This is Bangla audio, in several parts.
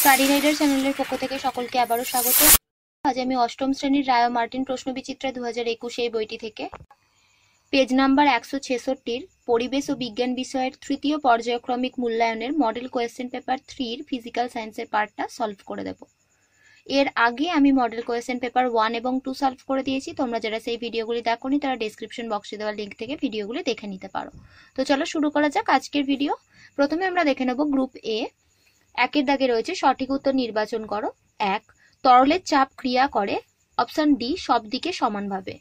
স্টাডি রাইডার চ্যানেলের পক্ষ থেকে সকলকে আবারও স্বাগত। আজ আমি অষ্টম শ্রেণীর রায় ও মার্টিন প্রশ্নবিচিত্রা 2021 এই বইটি থেকে পেজ নাম্বার 166 পরিবেশ ও বিজ্ঞান বিষয়ের তৃতীয় পর্যায়ক্রমিক মূল্যায়নের মডেল কোয়েশ্চেন পেপার 3 ফিজিক্যাল সায়েন্সের পার্টটা সলভ করে দেব। এর আগে আমি মডেল কোয়েশ্চেন পেপার 1 এবং 2 সলভ করে দিয়েছি। তোমরা যারা সেই ভিডিওগুলি দেখোনি তারা ডেসক্রিপশন বক্সে দেওয়া লিঙ্ক থেকে ভিডিওগুলি দেখে নিতে পারো। তো চলো শুরু করা যাক আজকের ভিডিও। প্রথমে আমরা দেখে নেব গ্রুপ এ। একের দাগে রয়েছে সঠিক উত্তর নির্বাচন করো। 1. তরলের চাপ ক্রিয়া করে অপশন ডি সব দিকে সমানভাবে।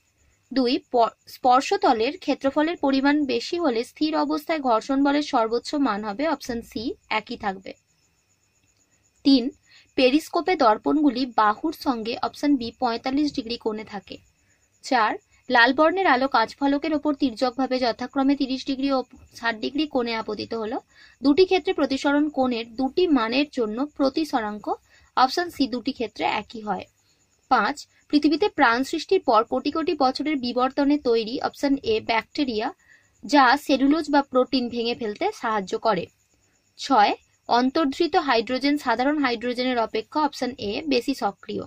2. স্পর্শতলের ক্ষেত্রফলের পরিমাণ বেশি হলে স্থির অবস্থায় ঘর্ষণ বলের সর্বোচ্চ মান হবে অপশন সি একই থাকবে। 3. পেরিস্কোপে দর্পণগুলি বাহুর সঙ্গে অপশন বি 45 ডিগ্রি কোণে থাকে। 4. লাল বর্ণের আলো কাঁচফলকের ওপর তির্যকভাবে যথাক্রমে 30 ডিগ্রি ও 60 ডিগ্রি কোণে আপতিত হলো। দুটি ক্ষেত্রে প্রতিসরণ কোণের দুটি মানের জন্য প্রতিসরাঙ্ক অপশন সি দুটি ক্ষেত্রে একই হয়। 5. পৃথিবীতে প্রাণ সৃষ্টির পর কোটি কোটি বছরের বিবর্তনে তৈরি অপশন এ ব্যাকটেরিয়া যা সেলুলোজ বা প্রোটিন ভেঙে ফেলতে সাহায্য করে। 6. অন্তর্ধৃত হাইড্রোজেন সাধারণ হাইড্রোজেনের অপেক্ষা অপশন এ বেশি সক্রিয়।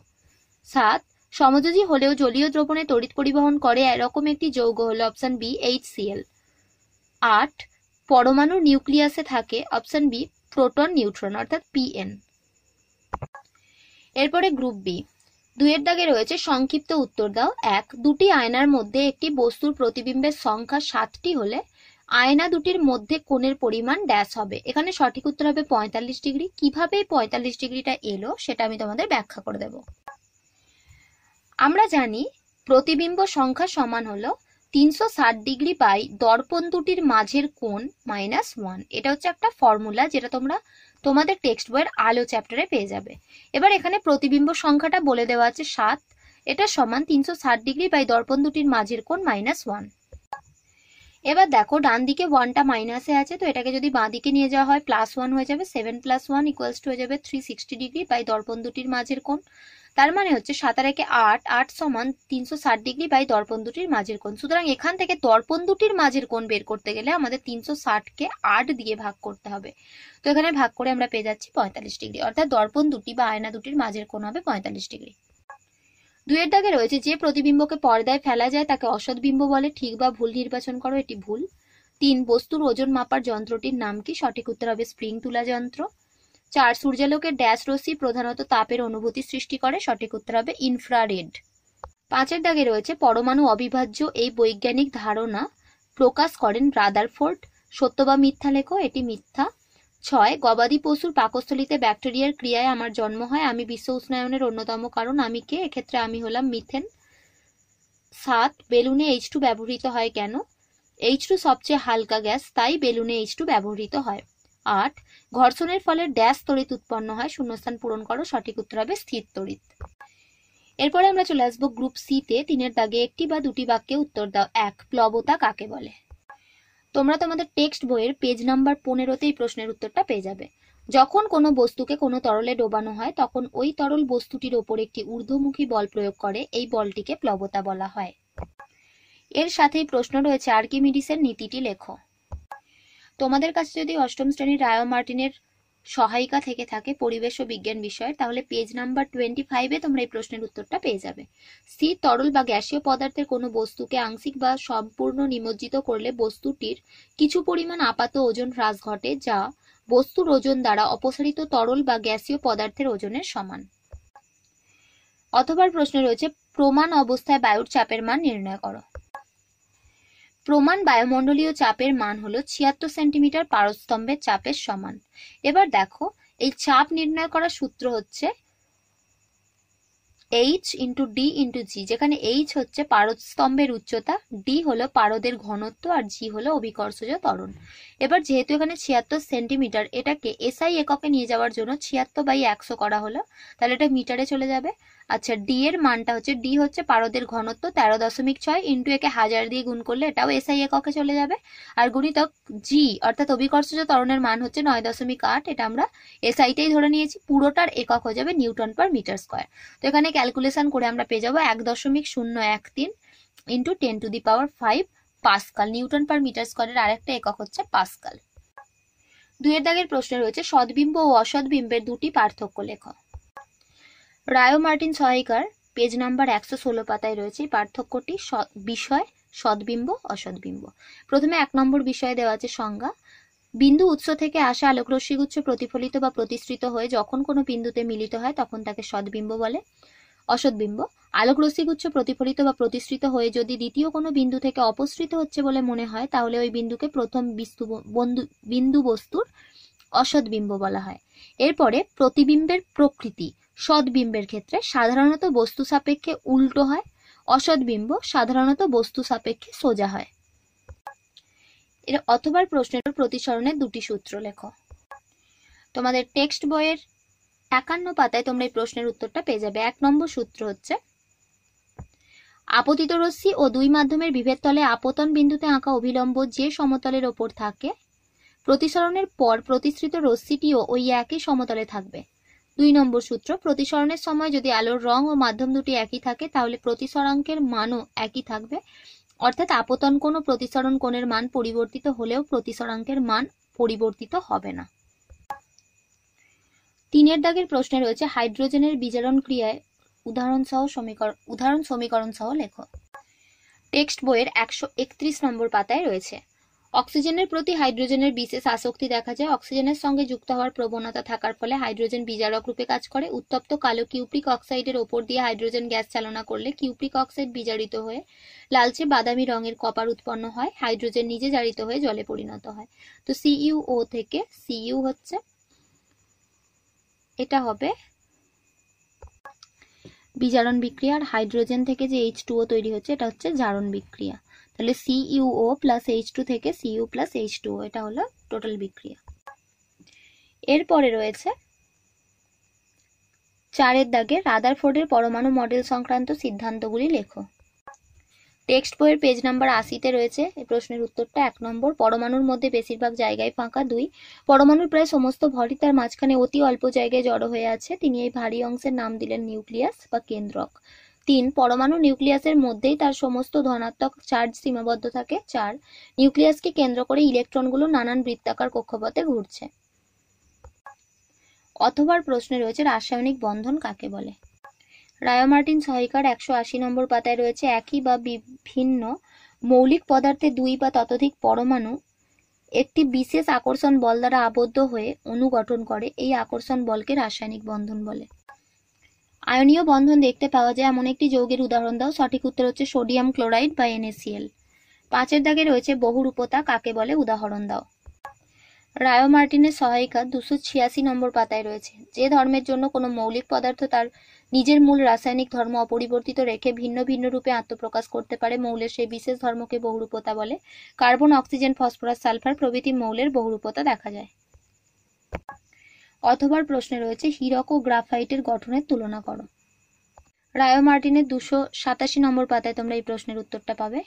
7. সমযোজী হলেও জলীয় দ্রবণে তড়িৎ পরিবহন করে এরকম একটি যৌগ হলো অপশন বি HCl। 8. পরমাণুর নিউক্লিয়াসে থাকে অপশন বি প্রোটন নিউট্রন অর্থাৎ PN। এরপরে গ্রুপ বি। 2 এর দাগে রয়েছে সংক্ষিপ্ত উত্তর দাও। 1. দুটি আয়নার মধ্যে একটি বস্তুর প্রতিবিম্বের সংখ্যা 7টি হলে আয়না দুটির মধ্যে কোণের পরিমাণ ড্যাশ হবে। এখানে সঠিক উত্তর হবে 45 ডিগ্রি। কিভাবে 45 ডিগ্রিটা এলো সেটা আমি তোমাদের ব্যাখ্যা করে দেব। আমরা জানি প্রতিবিম্ব সংখ্যা সমান হলো 360 ডিগ্রি বাই দর্পণ দুটির মাঝের কোণ -1। এটা হচ্ছে একটা ফর্মুলা যেটা তোমরা তোমাদের টেক্সট বইয়ের আলো চ্যাপ্টারে পেয়ে যাবে। এবার এখানে প্রতিবিম্ব সংখ্যাটা বলে দেওয়া আছে 7। এটা সমান 360 ডিগ্রি বাই দর্পণ দুটির মাঝের কোণ -1। এবার দেখো ডান দিকে 1টা মাইনাসে আছে, তো এটাকে যদি বাঁ দিকে নিয়ে যাওয়া হয় +1 হয়ে যাবে। 7 + 1 = হয়ে যাবে 360 ডিগ্রি বাই দর্পণ দুটির মাঝের কোণ। তার মানে হচ্ছে 7 আর 1 8, 8 সমান 360 ডিগ্রি বাই দর্পণ দুটির মাঝের কোণ। সুতরাং এখান থেকে দর্পণ দুটির মাঝের কোণ বের করতে গেলে আমাদের 360কে 8 দিয়ে ভাগ করতে হবে। তো এখানে ভাগ করে আমরা পেয়ে যাচ্ছি 45 ডিগ্রি, অর্থাৎ দর্পণ দুটি বা আয়না দুটির মাঝের কোণ হবে 45 ডিগ্রি। 2 এর দাগে রয়েছে যে প্রতিবিম্বকে পর্দায় ফেলা যায় তাকে অসৎ বিম্ব বলে। ঠিক বা ভুল নির্বাচন করো, এটি ভুল। 3. বস্তুর ওজন মাপার যন্ত্রটির নাম কি? সঠিক উত্তর হবে স্প্রিং তুলা যন্ত্র। 4. সূর্যালোকের ড্যাশ রশ্মি প্রধানত তাপের অনুভূতি সৃষ্টি করে। সঠিক উত্তর হবে ইনফ্রারেড। 5 এর দাগে রয়েছে পরমাণু অবিভাজ্য এই বৈজ্ঞানিক ধারণা প্রকাশ করেন রাদারফোর্ড। সত্য বা মিথ্যা লেখো, এটি মিথ্যা। 6. গবাদি পশুর পাকস্থলীতে ব্যাকটেরিয়ার ক্রিয়ায় আমার জন্ম হয়। আমি বিশ্ব উষ্ণায়নের অন্যতম কারণ। আমি কে? এক্ষেত্রে আমি হলাম মিথেন। 7. বেলুনে H2 ব্যবহৃত হয় কেন? H2 সবচেয়ে হালকা গ্যাস, তাই বেলুনে H2 ব্যবহৃত হয়। 8. ঘর্ষণের ফলে ড্যাশ তড়িৎ উৎপন্ন হয়। শূন্যস্থান পূরণ করো। সঠিক উত্তর হবে স্থির তড়িৎ। এরপরে আমরা চলে আসবো গ্রুপ সি তে। 3 এর দাগে একটি বা দুটি বাক্যে উত্তর দাও। 1. প্লবতা কাকে বলে? তোমরা তোমাদের টেক্সট বইয়ের পেজ নাম্বার 15তে এই প্রশ্নের উত্তরটা পেয়ে যাবে। যখন কোনো বস্তুকে কোনো তরলে ডোবানো হয় তখন ওই তরল বস্তুটির ওপর একটি ঊর্ধ্বমুখী বল প্রয়োগ করে, এই বলটিকে প্লবতা বলা হয়। এর সাথেই প্রশ্ন রয়েছে আর্কিমিডিসের নীতিটি লেখো। তোমাদের কাছে যদি অষ্টম শ্রেণীর রায় ও মার্টিনের সহায়িকা থেকে থাকে পরিবেশ ও বিজ্ঞান বিষয়ের, তাহলে পেজ নাম্বার 25-এ তোমরা এই প্রশ্নের উত্তরটা পেয়ে যাবে। স্থির তরল বা গ্যাসীয় পদার্থের কোনো বস্তুকে আংশিক বা সম্পূর্ণ নিমজ্জিত করলে বস্তুটির কিছু পরিমাণ আপাত ওজন হ্রাস ঘটে, যা বস্তুর ওজন দ্বারা অপসারিত তরল বা গ্যাসীয় পদার্থের ওজনের সমান। অথবা প্রশ্ন রয়েছে প্রমাণ অবস্থায় বায়ুর চাপের মান নির্ণয় করো। প্রমাণ বায়ুমণ্ডলীয় চাপের মান হলো 76 সেন্টিমিটার পারস্তম্ভের চাপের সমান। এবার দেখো এই চাপ নির্ণয় করার সূত্র হচ্ছে H × D × G, যেখানে H হচ্ছে পারস্তম্ভের উচ্চতা, D হলো পারদের ঘনত্ব আর G হলো অভিকর্ষজ ত্বরণ। এবার যেহেতু এখানে 76 সেন্টিমিটার, এটাকে SI এককে নিয়ে যাওয়ার জন্য 76/100 করা হলো, তাহলে এটা মিটারে চলে যাবে। আচ্ছা, D এর মানটা হচ্ছে, D হচ্ছে পারদের ঘনত্ব 13.6 ইন্টু একে 1000 দিয়ে গুণ করলে এটাও SI এককে চলে যাবে। আর গুণিতক G অর্থাৎ অভিকর্ষজ ত্বরণের মান হচ্ছে 9.8, এটা আমরা SI-টাই ধরে নিয়েছি। পুরোটার একক হয়ে যাবে নিউটন পার মিটার স্কয়ার। তো এখানে ক্যালকুলেশন করে আমরা পেয়ে যাবো 1.013 into 10⁵ pascal. Newton per metre স্কয়ারের আরেকটা একক হচ্ছে পাস্কাল। দুইয়ের দাগের প্রশ্নে রয়েছে সদ্বিম্ব ও অসদ্বিম্বের দুটি পার্থক্য লেখো। রায় ও মার্টিন সহায়িকার পেজ নাম্বার 116 পাতায় রয়েছে পার্থক্যটি বিষয় সদ্বিম্ব অসদ্বিম্ব। প্রথমে 1 নম্বর বিষয়ে দেওয়া আছে সংজ্ঞা। বিন্দু উৎস থেকে আসা আলোকরশ্মিগুচ্ছ প্রতিফলিত বা প্রতিসৃত হয়ে যখন কোনো বিন্দুতে মিলিত হয় তখন তাকে সদ্বিম্ব বলে। অসদ্বিম্ব, আলোকরশ্মিগুচ্ছ প্রতিফলিত বা প্রতিসৃত হয়ে যদি দ্বিতীয় কোনো বিন্দু থেকে অপসৃত হচ্ছে বলে মনে হয় তাহলে ওই বিন্দুকে প্রথম বিন্দু বস্তুর অসদ্বিম্ব বলা হয়। এরপরে প্রতিবিম্বের প্রকৃতি সদ্বিম্বের ক্ষেত্রে সাধারণত বস্তু সাপেক্ষে উল্টো হয়, অসদ্বিম্ব সাধারণত বস্তু সাপেক্ষে সোজা হয়। এর অথবার প্রশ্নের প্রতিসরণের দুটি সূত্র লেখো। তোমাদের টেক্সট বইয়ের 51 পাতায় তোমরা এই প্রশ্নের উত্তরটা পেয়ে যাবে। 1 নম্বর সূত্র হচ্ছে আপতিত রশ্মি ও দুই মাধ্যমের বিভেদ তলে আপতন বিন্দুতে আঁকা অভিলম্ব যে সমতলের ওপর থাকে প্রতিসরণের পর প্রতিসৃত রশ্মিটিও ওই একই সমতলে থাকবে। 2 নম্বর সূত্র প্রতিসরণের সময় যদি আলোর রং ও মাধ্যম দুটি একই থাকে তাহলে প্রতিসরাঙ্কের মানও একই থাকবে, অর্থাৎ আপতন কোণ ও প্রতিসরণ কোণের মান পরিবর্তিত হলেও প্রতিসরাঙ্কের মান পরিবর্তিত হবে না। 3 দাগের প্রশ্নে রয়েছে হাইড্রোজেনের বিজারণ ক্রিয়ায় উদাহরণ সমীকরণ সহ লেখো। টেক্সট বইয়ের 131 নম্বর পাতায় রয়েছে অক্সিজেনের প্রতি হাইড্রোজেনের বিশেষ আসক্তি দেখা যায়। অক্সিজেনের সঙ্গে যুক্ত হওয়ার প্রবণতা থাকার ফলে হাইড্রোজেন বিজারক রূপে কাজ করে। উত্তপ্ত কালো কিউপ্রিক অক্সাইডের ওপর দিয়ে হাইড্রোজেন গ্যাস চালনা করলে কিউপ্রিক অক্সাইড বিজারিত হয়ে লালচে বাদামি রঙের কপার উৎপন্ন হয়। হাইড্রোজেন নিজে জারিত হয়ে জলে পরিণত হয়। তো CuO থেকে Cu হচ্ছে, এটা হবে বিজারণ বিক্রিয়া, আর হাইড্রোজেন থেকে যে H2O তৈরি হচ্ছে এটা হচ্ছে জারণ বিক্রিয়া। তাহলে CuO প্লাস H2 থেকে Cu প্লাস H2O, এটা হলো টোটাল বিক্রিয়া। এরপরে রয়েছে 4 দাগে রাদারফোর্ডের পরমাণু মডেল সংক্রান্ত সিদ্ধান্তগুলি লেখো। টেক্সট বইয়ের পেজ নাম্বার 80-তে রয়েছে এই প্রশ্নের উত্তরটা। 1 নম্বর পরমাণুর মধ্যে বেশিরভাগ জায়গায় ফাঁকা। 2 পরমাণুর প্রায় সমস্ত ভরই তার মাঝখানে অতি অল্প জায়গায় জড়ো হয়ে আছে। তিনি এই ভারী অংশের নাম দিলেন নিউক্লিয়াস বা কেন্দ্রক। 3 পরমাণু নিউক্লিয়াসের মধ্যেই তার সমস্ত ধনাত্মক চার্জ সীমাবদ্ধ থাকে। 4 নিউক্লিয়াসকে কেন্দ্র করে ইলেকট্রনগুলো নানান বৃত্তাকার কক্ষপথে ঘুরছে। অথবার প্রশ্নে রয়েছে রাসায়নিক বন্ধন কাকে বলে। রায় ও মার্টিন সহায়িকার 180 নম্বর পাতায় রয়েছে একই বা বিভিন্ন মৌলিক পদার্থে 2 বা ততোধিক পরমাণু একটি বিশেষ আকর্ষণ বল দ্বারা আবদ্ধ হয়ে অণু গঠন করে। এই আকর্ষণ বলকে রাসায়নিক বন্ধন বলে। আয়নীয় বন্ধন দেখতে পাওয়া যায় এমন একটি যৌগের উদাহরণ দাও। সঠিক উত্তর হচ্ছে সোডিয়াম ক্লোরাইড বা NaCl। 5 দাগে রয়েছে বহুরূপতা কাকে বলে, উদাহরণ দাও। রায় ও মার্টিনের সহায়িকা 286 নম্বর পাতায় রয়েছে যে ধর্মের জন্য কোনো মৌলিক পদার্থ তার নিজের মূল রাসায়নিক ধর্ম অপরিবর্তিত রেখে ভিন্ন ভিন্ন রূপে আত্মপ্রকাশ করতে পারে মৌলের সেই বিশেষ ধর্মকে বহুরূপতা বলে। কার্বন, অক্সিজেন, ফসফরাস, সালফার প্রভৃতি মৌলের বহুরূপতা দেখা যায়। অথবার প্রশ্নে রয়েছে হীরক ও গ্রাফাইটের গঠনের তুলনা করো। রায় ও মার্টিনের 287 নম্বর পাতায় তোমরা এই প্রশ্নের উত্তরটা পাবে।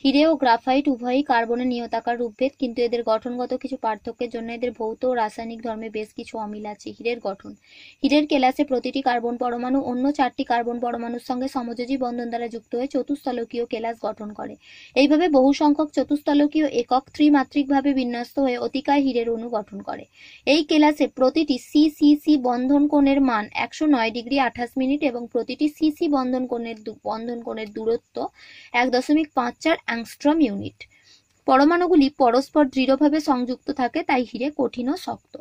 হিরে ও গ্রাফাইট উভয়ই কার্বনের নিয়তাকার রূপভেদ, কিন্তু এদের গঠনগত কিছু পার্থক্যের জন্য এদের ভৌত ও রাসায়নিক ধর্মে বেশ কিছু অমিল আছে। হীরের গঠন: হীরের কেলাসে প্রতিটি কার্বন পরমাণু অন্য 4টি কার্বন পরমাণুর সঙ্গে সমযোজী বন্ধন দ্বারা যুক্ত হয়ে চতুস্থলকীয় কেলাস গঠন করে। এইভাবে বহু সংখ্যক চতুস্থলকীয় একক ত্রিমাত্রিকভাবে বিন্যস্ত হয়ে অতিকায় হীরের অণু গঠন করে। এই কেলাসে প্রতিটি CCC বন্ধন কোণের মান 109 ডিগ্রি 28 মিনিট এবং প্রতিটি CC বন্ধন কোণের দূরত্ব 1.54 অ্যাংস্ট্রম ইউনিট। পরমাণুগুলি পরস্পর দৃঢ়ভাবে সংযুক্ত থাকে, তাই হীরে কঠিন ও শক্ত।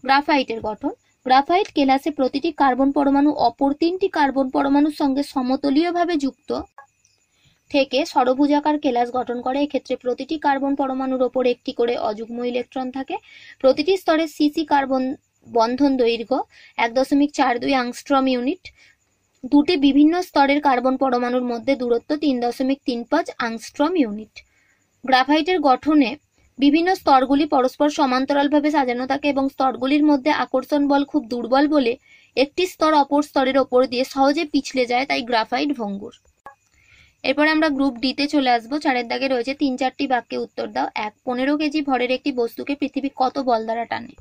গ্রাফাইটের গঠন: গ্রাফাইট কেলাসে প্রতিটি কার্বন পরমাণু অপর 3টি কার্বন পরমাণুর সঙ্গে সমতলীয়ভাবে যুক্ত থেকে ষড়ভুজাকার কেলাস গঠন করে। এক্ষেত্রে প্রতিটি কার্বন পরমাণুর ওপর একটি করে অযুগ্ম ইলেকট্রন থাকে। প্রতিটি স্তরে সিসি কার্বন বন্ধন দৈর্ঘ্য 1.42 অ্যাংস্ট্রম ইউনিট। দুটি বিভিন্ন স্তরের কার্বন পরমাণুর মধ্যে দূরত্ব 3.35 অ্যাংস্ট্রম ইউনিট। গ্রাফাইটের গঠনে বিভিন্ন স্তরগুলি পরস্পর সমান্তরালভাবে সাজানো থাকে এবং স্তরগুলির মধ্যে আকর্ষণ বল খুব দুর্বল বলে একটি স্তর অপর স্তরের ওপর দিয়ে সহজে পিছলে যায়, তাই গ্রাফাইট ভঙ্গুর। এরপরে আমরা গ্রুপ ডিতে চলে আসবো। 4 দাগে রয়েছে 3-4টি বাক্যে উত্তর দাও। 1 15 কেজি ভরের একটি বস্তুকে পৃথিবী কত বল দ্বারা টানে?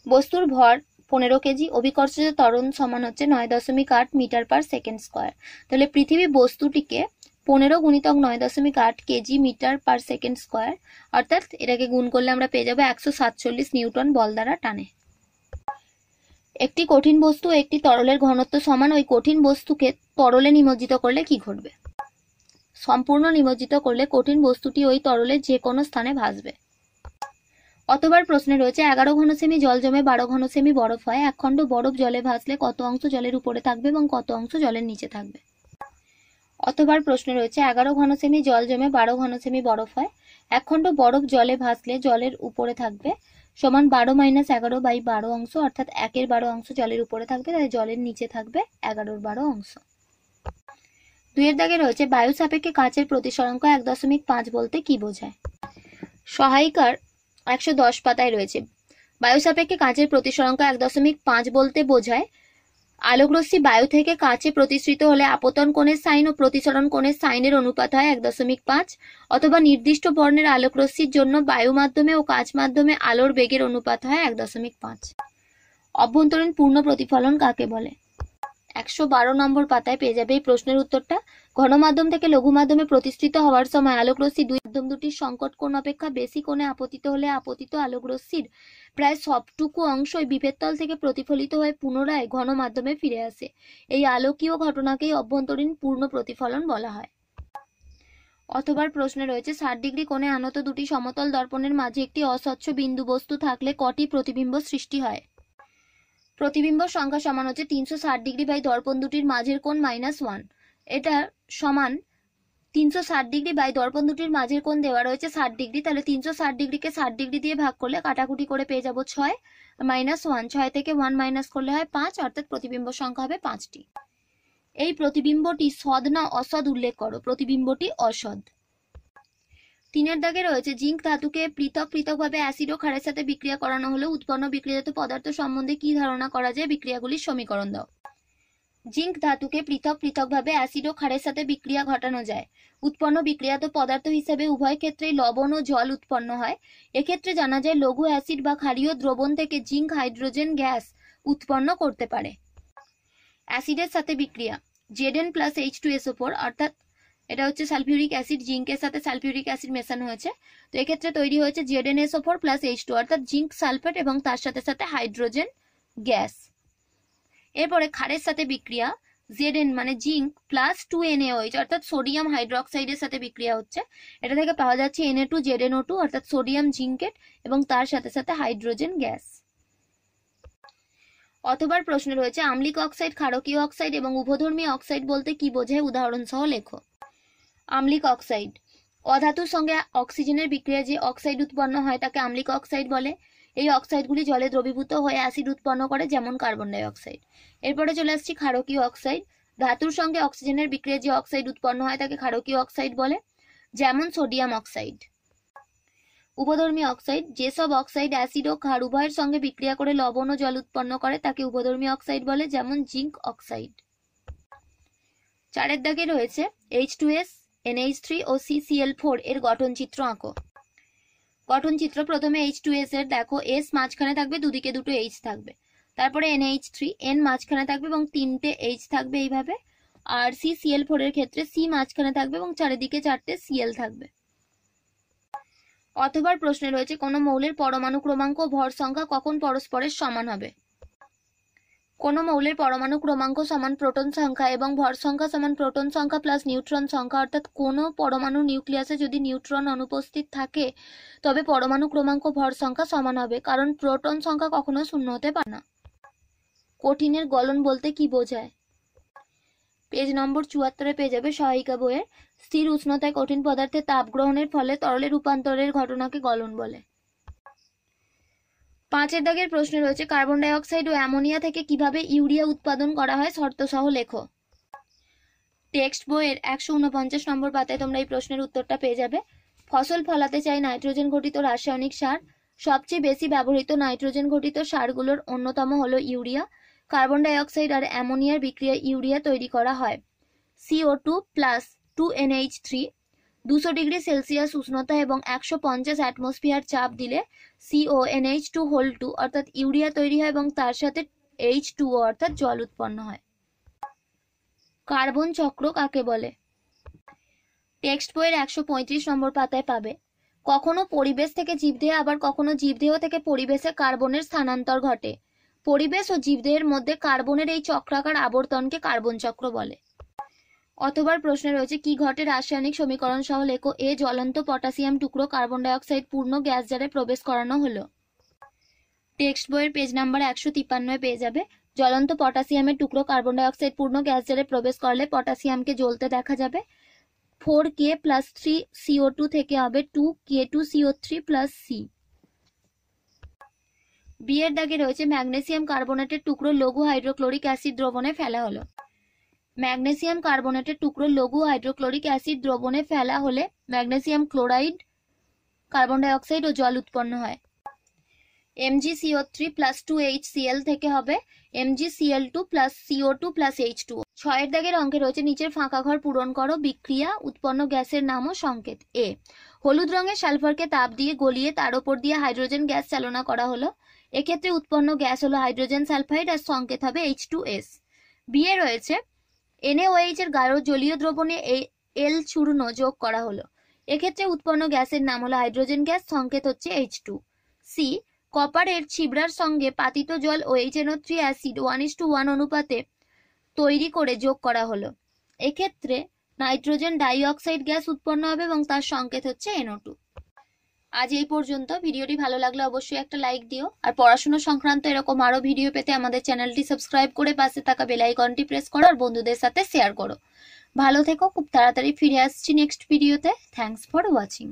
বস্তুর ভর 15 কেজি, অভিকর্ষজ ত্বরণ সমান হচ্ছে 9.8 মিটার পার সেকেন্ড স্কয়ার। তাহলে পৃথিবী বস্তুটিকে 15 গুণিতক 9.8 KG metre per second square, অর্থাৎ এটাকে গুণ করলে আমরা পেয়ে যাবো 147 নিউটন বল দ্বারা টানে। একটি কঠিন বস্তু একটি তরলের ঘনত্ব সমান, ওই কঠিন বস্তুকে তরলে নিমজ্জিত করলে কি ঘটবে? সম্পূর্ণ নিমজ্জিত করলে কঠিন বস্তুটি ওই তরলের যে কোনো স্থানে ভাসবে। অতবার প্রশ্নে রয়েছে 11 ঘন সেমি জল জমে 12 ঘন সেমি বরফ হয়, এক খণ্ড বরফ জলে ভাসলে কত অংশ জলের উপরে থাকবে এবং কত অংশ জলের নিচে থাকবে? অতবার প্রশ্নে রয়েছে 11 ঘন সেমি জল জমে 12 ঘন সেমি বরফ হয়, এক খণ্ড বরফ জলে ভাসলে জলের উপরে থাকবে সমান 12 - 11/12 অংশ, অর্থাৎ 1/12 অংশ জলের উপরে থাকবে, তাই জলের নিচে থাকবে 11/12 অংশ। 2 এর দাগে রয়েছে বায়ু সাপেক্ষে কাচের প্রতিসরাঙ্ক 1.5 বলতে কি বোঝায়? সহায়িকার 110 পাতায় রয়েছে বায়ু সাপেক্ষে কাচের প্রতিসরাঙ্ক 1.5 বলতে বোঝায় আলোকরশ্মি বায়ু থেকে কাচে প্রতিসৃত হলে আপতন কোণের সাইন ও প্রতিসরণ কোণের সাইনের অনুপাত হয় 1.5, অথবা নির্দিষ্ট বর্ণের আলোকরশ্মির জন্য বায়ু মাধ্যমে ও কাচ মাধ্যমে আলোর বেগের অনুপাত হয় 1.5। অভ্যন্তরীণ পূর্ণ প্রতিফলন কাকে বলে? 112 নম্বর পাতায় পেয়ে যাবে এই প্রশ্নের উত্তরটা। ঘন মাধ্যম থেকে লঘু মাধ্যমে প্রতিসৃত হওয়ার সময় আলোকরশ্মি দুই মাধ্যম দুটির সংকট কোণ অপেক্ষা বেশি কোণে আপতিত হলে আপতিত আলোকরশ্মির প্রায় সবটুকু অংশই বিভেদ তল থেকে প্রতিফলিত হয়ে পুনরায় ঘন মাধ্যমে ফিরে আসে। এই আলোকীয় ঘটনাকেই অভ্যন্তরীণ পূর্ণ প্রতিফলন বলা হয়। অথবার প্রশ্নে রয়েছে 60 ডিগ্রি কোণে আনত দুটি সমতল দর্পণের মাঝে একটি অস্বচ্ছ বিন্দু বস্তু থাকলে কটি প্রতিবিম্ব সৃষ্টি হয়? প্রতিবিম্ব সংখ্যা সমান হচ্ছে 360 ডিগ্রি বাই দর্পণ দুটির মাঝের কোণ -1। এটা সমান 360 ডিগ্রি বাই দর্পণ দুটির মাঝের কোণ দেওয়া রয়েছে 60 ডিগ্রি, তাহলে 360 ডিগ্রিকে 60 ডিগ্রি দিয়ে ভাগ করলে কাটাকুটি করে পেয়ে যাবো 6 -1, 6 থেকে 1 মাইনাস করলে হয় 5, অর্থাৎ প্রতিবিম্ব সংখ্যা হবে 5টি। এই প্রতিবিম্বটি সৎ না অসৎ উল্লেখ করো। প্রতিবিম্বটি অসৎ। 3 এর দাগে রয়েছে জিঙ্ক ধাতুকে পৃথক পৃথকভাবে অ্যাসিড ও ক্ষারের সাথে বিক্রিয়া করানো হলে উৎপন্ন বিক্রিয়াজাত পদার্থ সম্বন্ধে কি ধারণা করা যায়? বিক্রিয়াগুলির সমীকরণ দাও। জিঙ্ক ধাতুকে পৃথক পৃথকভাবে অ্যাসিড ও ক্ষারের সাথে বিক্রিয়া ঘটানো যায়। উৎপন্ন বিক্রিয়াজাত পদার্থ হিসেবে উভয় ক্ষেত্রেই লবণ ও জল উৎপন্ন হয়। এক্ষেত্রে জানা যায় লঘু অ্যাসিড বা ক্ষারীয় দ্রবণ থেকে জিঙ্ক হাইড্রোজেন গ্যাস উৎপন্ন করতে পারে। অ্যাসিডের সাথে বিক্রিয়া Zn + H2SO4, অর্থাৎ এটা হচ্ছে সালফিউরিক অ্যাসিড, জিঙ্কের সাথে সালফিউরিক অ্যাসিড মেশানো হয়েছে, তো এক্ষেত্রে তৈরি হয়েছে ZnSO4 + H2, অর্থাৎ জিঙ্ক সালফেট এবং তার সাথে সাথে হাইড্রোজেন গ্যাস। এরপরে ক্ষারের সাথে বিক্রিয়া Zn মানে জিঙ্ক + 2NaOH, অর্থাৎ সোডিয়াম হাইড্রোক্সাইডের সাথে বিক্রিয়া হচ্ছে। এটা থেকে পাওয়া যাচ্ছে Na2ZnO2, অর্থাৎ সোডিয়াম জিঙ্কেট এবং তার সাথে সাথে হাইড্রোজেন গ্যাস। অথবার প্রশ্ন রয়েছে আম্লিক অক্সাইড, ক্ষারকীয় অক্সাইড এবং উভধর্মী অক্সাইড বলতে কি বোঝায়? উদাহরণ সহ লেখো। আম্লিক অক্সাইড অধাতুর সঙ্গে অক্সিজেনের বিক্রিয়ায় যে অক্সাইড উৎপন্ন হয় তাকে আম্লিক অক্সাইড বলে। এই অক্সাইডগুলি জলে দ্রবীভূত হয়ে অ্যাসিড উৎপন্ন করে, যেমন কার্বন ডাই অক্সাইড। এরপরে চলে আসছি ক্ষারকীয় অক্সাইড। ধাতুর সঙ্গে অক্সিজেনের বিক্রিয়ায় যে অক্সাইড উৎপন্ন হয় তাকে ক্ষারকীয় অক্সাইড বলে, যেমন সোডিয়াম অক্সাইড। উভধর্মী অক্সাইড যেসব অক্সাইড অ্যাসিড ও ক্ষার উভয়ের সঙ্গে বিক্রিয়া করে লবণ ও জল উৎপন্ন করে তাকে উভধর্মী অক্সাইড বলে, যেমন জিঙ্ক অক্সাইড। 4 এর দাগে রয়েছে H2S, NH3 ও CCl4 এর গঠন চিত্র আঁকো। গঠন চিত্র প্রথমে H2S এর দেখো S মাঝখানে থাকবে, দুদিকে দুটো H থাকবে। তারপরে NH3, N মাঝখানে থাকবে এবং 3টে H থাকবে এইভাবে। আর CCl4 এর ক্ষেত্রে C মাঝখানে থাকবে এবং চারিদিকে 4টে Cl থাকবে। অথবার প্রশ্নে রয়েছে কোন মৌলের পরমাণু ক্রমাঙ্ক ও ভর সংখ্যা কখন পরস্পরের সমান হবে? কোন মৌলের পরমাণু ক্রমাঙ্ক সমান প্রোটন সংখ্যা এবং ভর সংখ্যা সমান প্রোটন সংখ্যা প্লাস নিউট্রন সংখ্যা, অর্থাৎ কোন পরমাণু নিউক্লিয়াসে যদি নিউট্রন অনুপস্থিত থাকে তবে পরমাণু ক্রমাঙ্ক ভর সংখ্যা সমান হবে, কারণ প্রোটন সংখ্যা কখনো শূন্য হতে পারে না। কঠিনের গলন বলতে কি বোঝায়? পেজ নম্বর 74-এ পেয়ে যাবে সহায়িকা বইয়ের। স্থির উষ্ণতায় কঠিন পদার্থে তাপ গ্রহণের ফলে তরলে রূপান্তরের ঘটনাকে গলন বলে। 5 এর দাগের প্রশ্নে রয়েছে কার্বন ডাই অক্সাইড ও অ্যামোনিয়া থেকে কিভাবে ইউরিয়া উৎপাদন করা হয় শর্ত সহ লেখো। টেক্সট বইয়ের 149 নম্বর পাতায় তোমরা এই প্রশ্নের উত্তরটা পেয়ে যাবে। ফসল ফলাতে চাই নাইট্রোজেন ঘটিত রাসায়নিক সার। সবচেয়ে বেশি ব্যবহৃত নাইট্রোজেন ঘটিত সারগুলোর অন্যতম হলো ইউরিয়া। কার্বন ডাই অক্সাইড আর অ্যামোনিয়ার বিক্রিয়ায় ইউরিয়া তৈরি করা হয়। CO2 + 2NH3 200 ডিগ্রি সেলসিয়াস উষ্ণতা এবং 150 অ্যাটমসফিয়ার চাপ দিলে CONH2 অর্থাৎ ইউরিয়া তৈরি হয় এবং তার সাথে H2O অর্থাৎ জল উৎপন্ন হয়। কার্বন চক্র কাকে বলে? টেক্সট বইয়ের 135 নম্বর পাতায় পাবে। কখনো পরিবেশ থেকে জীবদেহে আবার কখনো জীবদেহ থেকে পরিবেশে কার্বনের স্থানান্তর ঘটে। পরিবেশ ও জীবদেহের মধ্যে কার্বনের এই চক্রাকার আবর্তনকে কার্বন চক্র বলে। অথবা প্রশ্নে রয়েছে কি ঘটে রাসায়নিক সমীকরণ সহ লেখো। এ জ্বলন্ত পটাশিয়াম টুকরো কার্বন ডাই অক্সাইড পূর্ণ গ্যাস জারে প্রবেশ করানো হলো। টেক্সট বইয়ের পেজ নাম্বার 153 পেয়ে যাবে। জ্বলন্ত পটাশিয়ামের টুকরো কার্বন ডাই অক্সাইড পূর্ণ গ্যাস জারে প্রবেশ করলে পটাশিয়ামকে জ্বলতে দেখা যাবে। 4K + 3 CO2 থেকে হবে 2K2CO3 + C। বি এর দাগে রয়েছে ম্যাগনেসিয়াম কার্বনেটের টুকরো লঘু হাইড্রোক্লোরিক অ্যাসিড দ্রবণে ফেলা হলো। ম্যাগনেসিয়াম কার্বনেটের টুকরো লঘু হাইড্রোক্লোরিক অ্যাসিড দ্রবণে ফেলা হলে magnesium chloride, carbon die oxide ও জল উৎপন্ন হয়। MgCO3 + 2HCl থেকে হবে MgCl2 + CO2 + H2O। 6 এর দাগের অঙ্কে রয়েছে নিচের ফাঁকা ঘর পূরণ করো। বিক্রিয়া, উৎপন্ন গ্যাসের নাম ও সংকেত। এ, হলুদ রঙের সালফারকে তাপ দিয়ে গলিয়ে তার উপর দিয়ে হাইড্রোজেন গ্যাস চালনা করা হলো। এক্ষেত্রে উৎপন্ন গ্যাস হলো হাইড্রোজেন সালফাইড আর সংকেত হবে H2S। বি এ রয়েছে NaOH এর গাঢ় জলীয় দ্রবণে L চূর্ণ যোগ করা হলো। এক্ষেত্রে উৎপন্ন গ্যাসের নাম হলো হাইড্রোজেন গ্যাস, সংকেত হচ্ছে H2। সি, কপারের ছিবড়ার সঙ্গে পাতিত জল ও HNO3 অ্যাসিড 1:1 অনুপাতে তৈরি করে যোগ করা হলো। এক্ষেত্রে নাইট্রোজেন ডাই অক্সাইড গ্যাস উৎপন্ন হবে এবং তার সংকেত হচ্ছে NO2। আজ এই পর্যন্ত। ভিডিওটি ভালো লাগলে অবশ্যই একটা লাইক দিও, আর পড়াশোনা সংক্রান্ত এরকম আরো ভিডিও পেতে আমাদের চ্যানেলটি সাবস্ক্রাইব করে পাশে থাকা বেল আইকনটি প্রেস করো আর বন্ধুদের সাথে শেয়ার করো। ভালো থেকো, খুব তাড়াতাড়ি ফিরে আসছি নেক্সট ভিডিওতে। Thanks for watching.